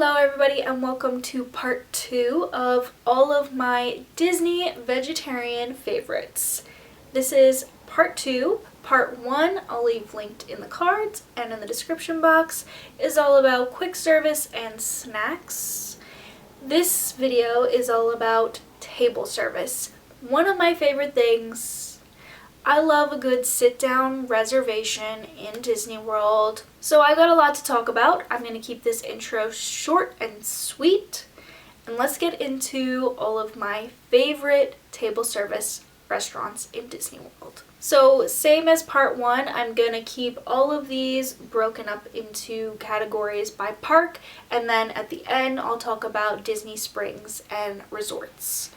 Hello everybody and welcome to part 2 of all of my Disney vegetarian favorites. This is part 2. Part 1 I'll leave linked in the cards and in the description box is all about quick service and snacks. This video is all about table service. One of my favorite things. I love a good sit-down reservation in Disney World. So I got a lot to talk about. I'm going to keep this intro short and sweet. And let's get into all of my favorite table service restaurants in Disney World. So same as part 1, I'm going to keep all of these broken up into categories by park. And then at the end, I'll talk about Disney Springs and resorts.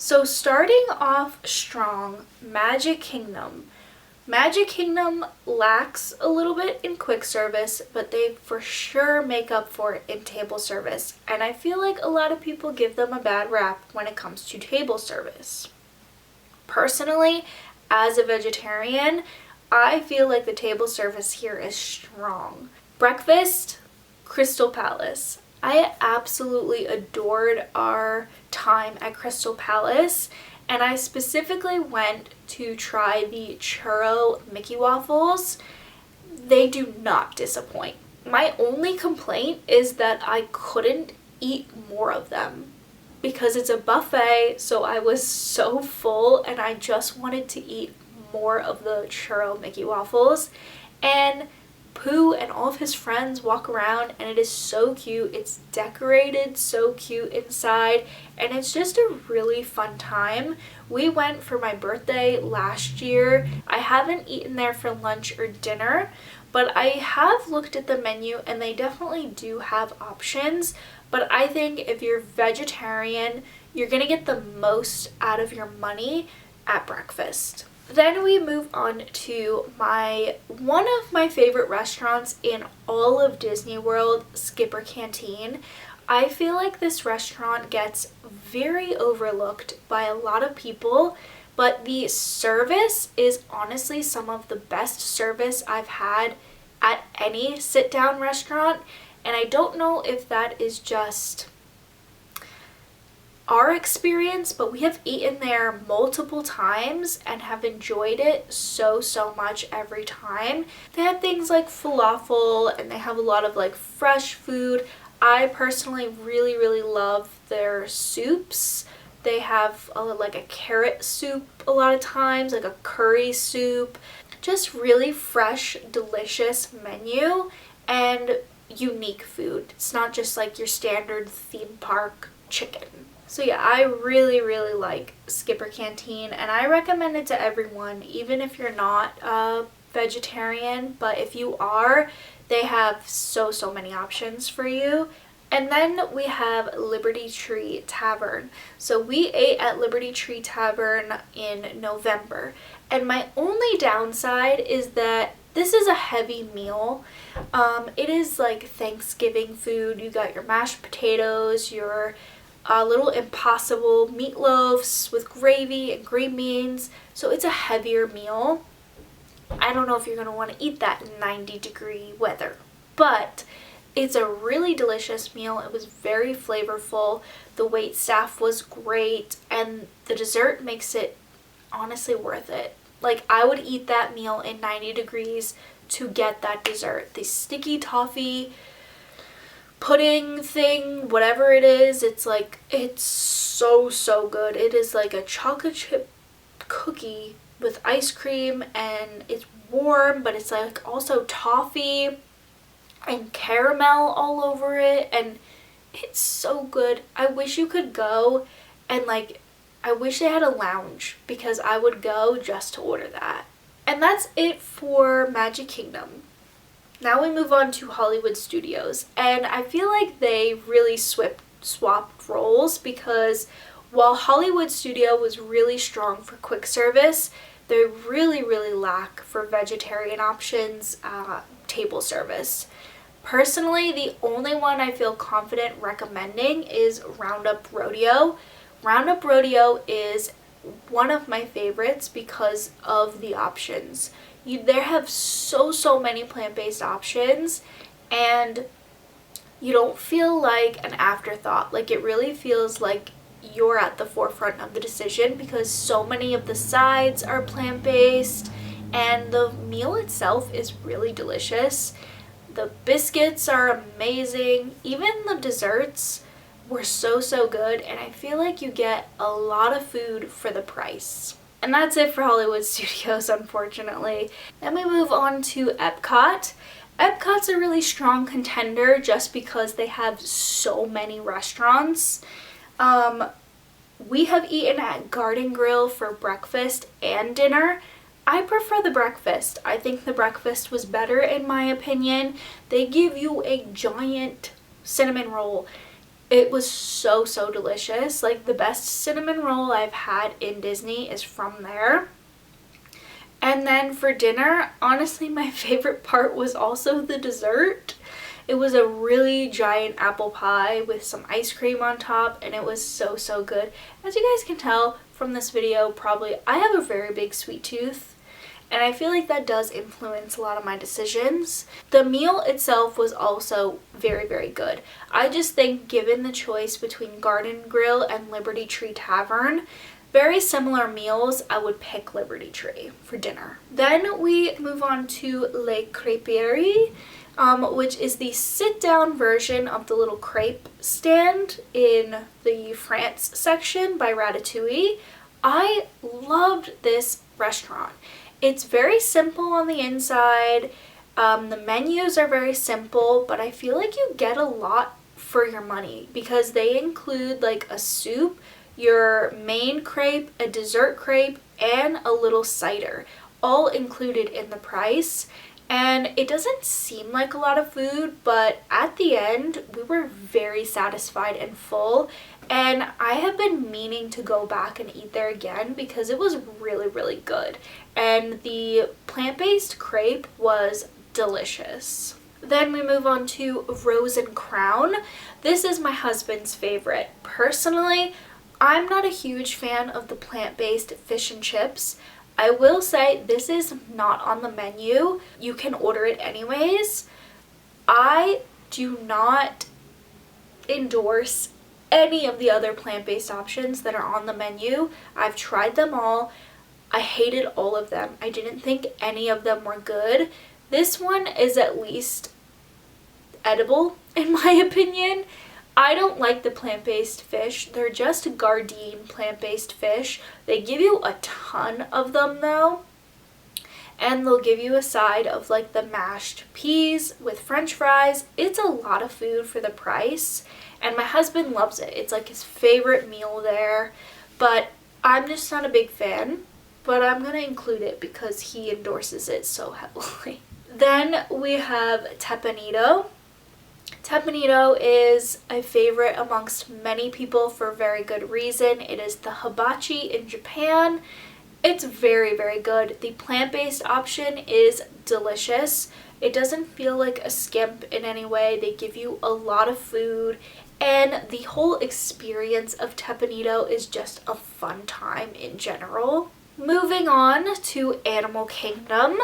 So starting off strong, Magic Kingdom. Magic Kingdom lacks a little bit in quick service, but they for sure make up for it in table service. And I feel like a lot of people give them a bad rap when it comes to table service. Personally, as a vegetarian, I feel like the table service here is strong. Breakfast, Crystal Palace. I absolutely adored our time at Crystal Palace, and I specifically went to try the churro Mickey waffles. They do not disappoint. My only complaint is that I couldn't eat more of them because it's a buffet, so I was so full and I just wanted to eat more of the churro Mickey waffles. And Pooh and all of his friends walk around and it is so cute. It's decorated so cute inside and it's just a really fun time. We went for my birthday last year. I haven't eaten there for lunch or dinner, but I have looked at the menu and they definitely do have options. But I think if you're vegetarian, you're gonna get the most out of your money at breakfast. Then we move on to one of my favorite restaurants in all of Disney World, Skipper Canteen. I feel like this restaurant gets very overlooked by a lot of people, but the service is honestly some of the best service I've had at any sit-down restaurant, and I don't know if that is just our experience, but we have eaten there multiple times and have enjoyed it so much every time. They have things like falafel and they have a lot of like fresh food. I personally really love their soups. They have like a carrot soup a lot of times, like a curry soup. Just really fresh, delicious menu and unique food. It's not just like your standard theme park chicken. So yeah, I really like Skipper Canteen and I recommend it to everyone, even if you're not a vegetarian, but if you are, they have so many options for you. And then we have Liberty Tree Tavern. So we ate at Liberty Tree Tavern in November, and my only downside is that this is a heavy meal. It is like Thanksgiving food. You got your mashed potatoes, your little impossible meatloaves with gravy and green beans, so it's a heavier meal. I don't know if you're going to want to eat that in 90-degree weather, but it's a really delicious meal. It was very flavorful. The wait staff was great, and the dessert makes it honestly worth it. Like, I would eat that meal in 90 degrees to get that dessert. The sticky toffee pudding thing, whatever it is, it's so good. It is like a chocolate chip cookie with ice cream and it's warm, but it's like also toffee and caramel all over it and it's so good. I wish you could go and I wish they had a lounge because I would go just to order that. And that's it for Magic Kingdom. Now we move on to Hollywood Studios, and I feel like they really swapped roles because while Hollywood Studio was really strong for quick service, they really lack for vegetarian options, table service. Personally, the only one I feel confident recommending is Roundup Rodeo. Roundup Rodeo is one of my favorites because of the options. They have so many plant-based options, and you don't feel like an afterthought. Like, it really feels like you're at the forefront of the decision because so many of the sides are plant-based and the meal itself is really delicious. The biscuits are amazing. Even the desserts were so good, and I feel like you get a lot of food for the price. And that's it for Hollywood Studios, unfortunately. Then we move on to Epcot. Epcot's a really strong contender just because they have so many restaurants. We have eaten at Garden Grill for breakfast and dinner. I prefer the breakfast. I think the breakfast was better in my opinion. They give you a giant cinnamon roll. It was so delicious. Like, the best cinnamon roll I've had in Disney is from there. And then for dinner, honestly, my favorite part was also the dessert. It was a really giant apple pie with some ice cream on top, and it was so good. As you guys can tell from this video, probably I have a very big sweet tooth, and I feel like that does influence a lot of my decisions. The meal itself was also very good. I just think given the choice between Garden Grill and Liberty Tree Tavern, very similar meals, I would pick Liberty Tree for dinner. Then we move on to Le Crêperie, which is the sit-down version of the little crepe stand in the France section by Ratatouille. I loved this restaurant. It's very simple on the inside. The menus are very simple, but I feel like you get a lot for your money because they include like a soup, your main crepe, a dessert crepe, and a little cider, all included in the price. And it doesn't seem like a lot of food, but at the end, we were very satisfied and full. And I have been meaning to go back and eat there again because it was really good. And the plant-based crepe was delicious. Then we move on to Rose and Crown. This is my husband's favorite. Personally, I'm not a huge fan of the plant-based fish and chips. I will say this is not on the menu. You can order it anyways. I do not endorse any of the other plant-based options that are on the menu. I've tried them all. I hated all of them. I didn't think any of them were good. This one is at least edible in my opinion. I don't like the plant-based fish. They're just Gardein plant-based fish. They give you a ton of them though. And they'll give you a side of like the mashed peas with french fries. It's a lot of food for the price. And my husband loves it. It's like his favorite meal there. But I'm just not a big fan. But I'm going to include it because he endorses it so heavily. Then we have Tepanito. Tepanito is a favorite amongst many people for very good reason. It is the hibachi in Japan. It's very good. The plant-based option is delicious. It doesn't feel like a skimp in any way. They give you a lot of food, and the whole experience of Tepanito is just a fun time in general. Moving on to Animal Kingdom.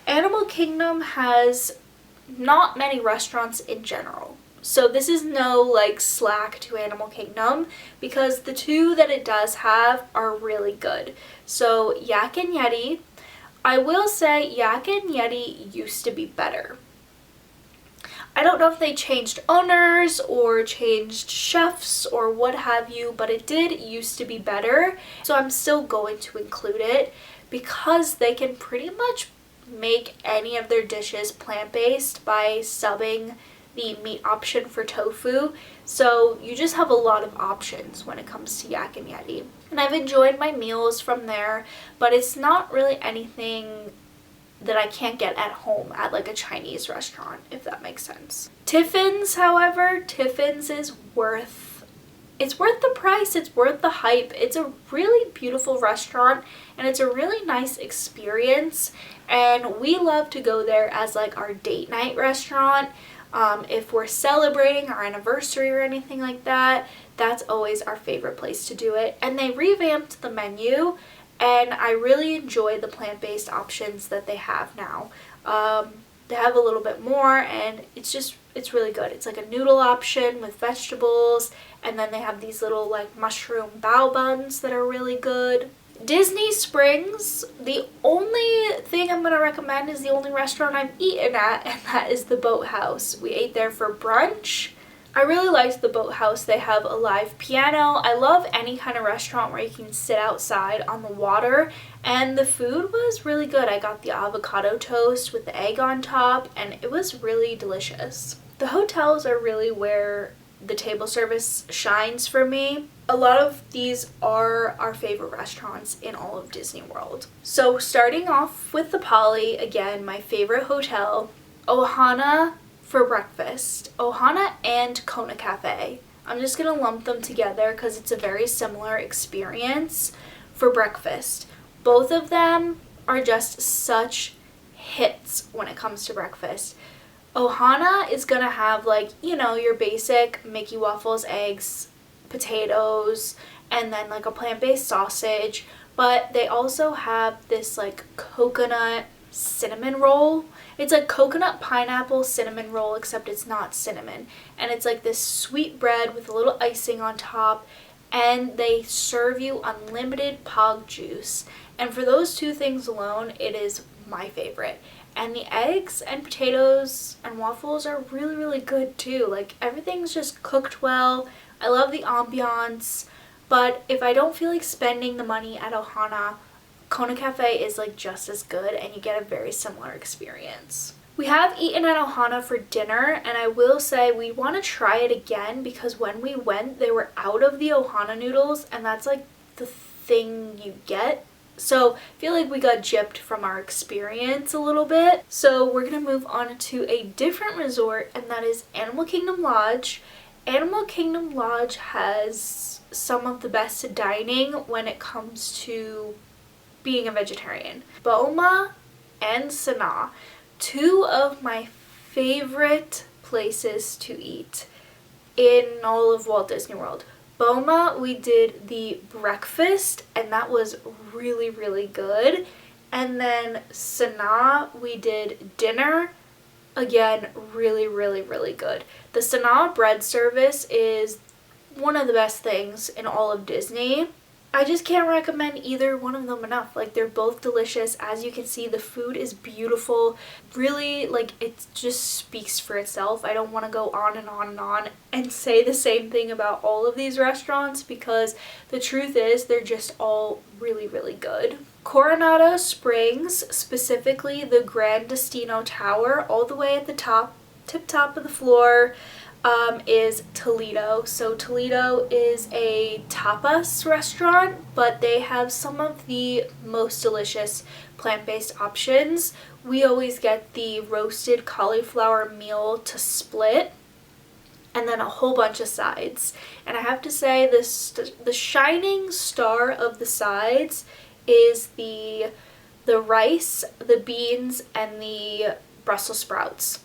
Animal Kingdom has not many restaurants in general. So this is no like slack to Animal Kingdom because the two that it does have are really good. So Yak and Yeti, I will say Yak and Yeti used to be better. I don't know if they changed owners or changed chefs or what have you, but it did used to be better. So I'm still going to include it because they can pretty much make any of their dishes plant-based by subbing the meat option for tofu. So you just have a lot of options when it comes to Yak and Yeti. And I've enjoyed my meals from there, but it's not really anything that I can't get at home at like a Chinese restaurant, if that makes sense. Tiffin's, however, Tiffin's is worth the price, it's worth the hype. It's a really beautiful restaurant and it's a really nice experience, and we love to go there as like our date night restaurant. If we're celebrating our anniversary or anything like that, that's always our favorite place to do it. And they revamped the menu, and I really enjoy the plant-based options that they have now. they have a little bit more, and it's really good. It's like a noodle option with vegetables, and then they have these little like mushroom bao buns that are really good. Disney Springs, the only thing I'm going to recommend is the only restaurant I've eaten at, and that is the Boathouse. We ate there for brunch. I really liked the Boathouse. They have a live piano. I love any kind of restaurant where you can sit outside on the water, and the food was really good. I got the avocado toast with the egg on top, and it was really delicious. The hotels are really where the table service shines for me. A lot of these are our favorite restaurants in all of Disney World. So starting off with the Poly, again, my favorite hotel, Ohana for breakfast. Ohana and Kona Cafe. I'm just gonna lump them together because it's a very similar experience for breakfast. Both of them are just such hits when it comes to breakfast. Ohana is gonna have like, you know, your basic Mickey waffles, eggs, potatoes, and then like a plant-based sausage, but they also have this like coconut cinnamon roll. It's like coconut pineapple cinnamon roll, except it's not cinnamon, and it's like this sweet bread with a little icing on top, and they serve you unlimited pog juice, and for those two things alone, it is my favorite. And the eggs and potatoes and waffles are really, really good too. Like, everything's just cooked well. I love the ambiance, but if I don't feel like spending the money at Ohana, Kona Cafe is like just as good, and you get a very similar experience. We have eaten at Ohana for dinner, and I will say we want to try it again because when we went, they were out of the Ohana noodles, and that's like the thing you get. So I feel like we got gypped from our experience a little bit. So we're going to move on to a different resort, and that is Animal Kingdom Lodge. Animal Kingdom Lodge has some of the best dining when it comes to being a vegetarian. Boma and Sanaa, two of my favorite places to eat in all of Walt Disney World. Boma, we did the breakfast, and that was really, really good. And then Sanaa, we did dinner. Again, really, really, really good. The Sanaa bread service is one of the best things in all of Disney. I just can't recommend either one of them enough. Like, they're both delicious. As you can see, the food is beautiful. Really, like, it just speaks for itself. I don't want to go on and on and on and say the same thing about all of these restaurants because the truth is they're just all really, really good. Coronado Springs, specifically the Gran Destino Tower, all the way at the top, tip top of the floor, is Toledo. So Toledo is a tapas restaurant, but they have some of the most delicious plant-based options. We always get the roasted cauliflower meal to split, and then a whole bunch of sides. And I have to say, the shining star of the sides is the rice, the beans, and the Brussels sprouts.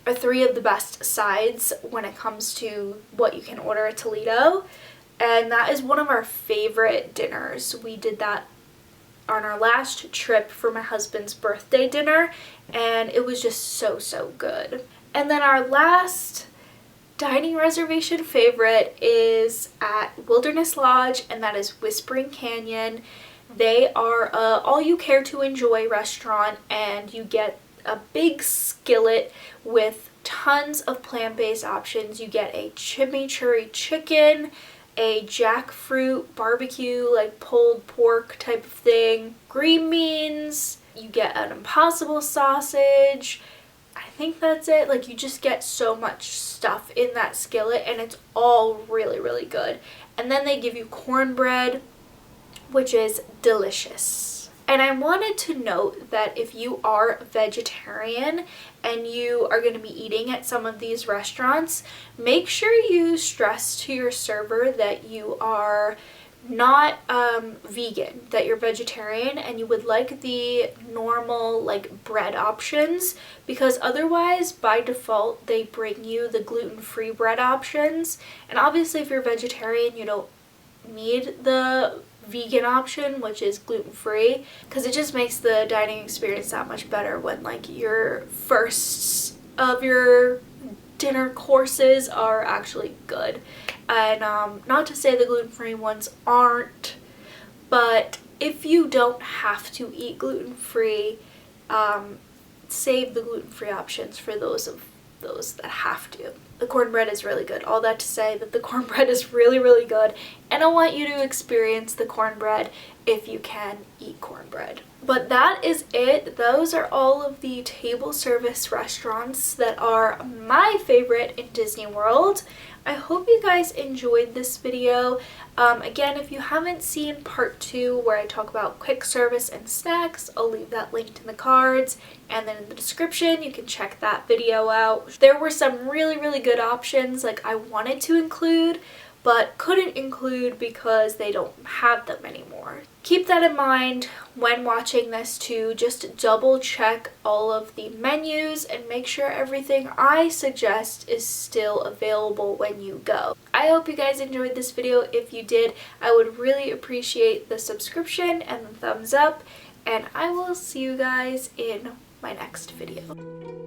Are three of the best sides when it comes to what you can order at Toledo, and that is one of our favorite dinners. We did that on our last trip for my husband's birthday dinner, and it was just so good. And then our last dining reservation favorite is at Wilderness Lodge, and that is Whispering Canyon. They are a all you care to enjoy restaurant, and you get a big skillet with tons of plant-based options. You get a chimichurri chicken, a jackfruit barbecue, like pulled pork type of thing, green beans, you get an impossible sausage. I think that's it. Like, you just get so much stuff in that skillet, and it's all really, really good. And then they give you cornbread, which is delicious. And I wanted to note that if you are vegetarian and you are going to be eating at some of these restaurants, make sure you stress to your server that you are not vegan, that you're vegetarian and you would like the normal like bread options, because otherwise by default they bring you the gluten-free bread options. And obviously if you're vegetarian, you don't need the vegan option, which is gluten-free, because it just makes the dining experience that much better when like your first of your dinner courses are actually good. And not to say the gluten-free ones aren't, but if you don't have to eat gluten-free, save the gluten-free options for those that have to. The cornbread is really good. All that to say that the cornbread is really, really good, and I want you to experience the cornbread if you can eat cornbread. But that is it. Those are all of the table service restaurants that are my favorite in Disney World. I hope you guys enjoyed this video. Again, if you haven't seen part 2 where I talk about quick service and snacks, I'll leave that linked in the cards, and then in the description you can check that video out. There were some really, really good options like I wanted to include, but couldn't include because they don't have them anymore. Keep that in mind when watching this too. Just double check all of the menus and make sure everything I suggest is still available when you go. I hope you guys enjoyed this video. If you did, I would really appreciate the subscription and the thumbs up, and I will see you guys in my next video.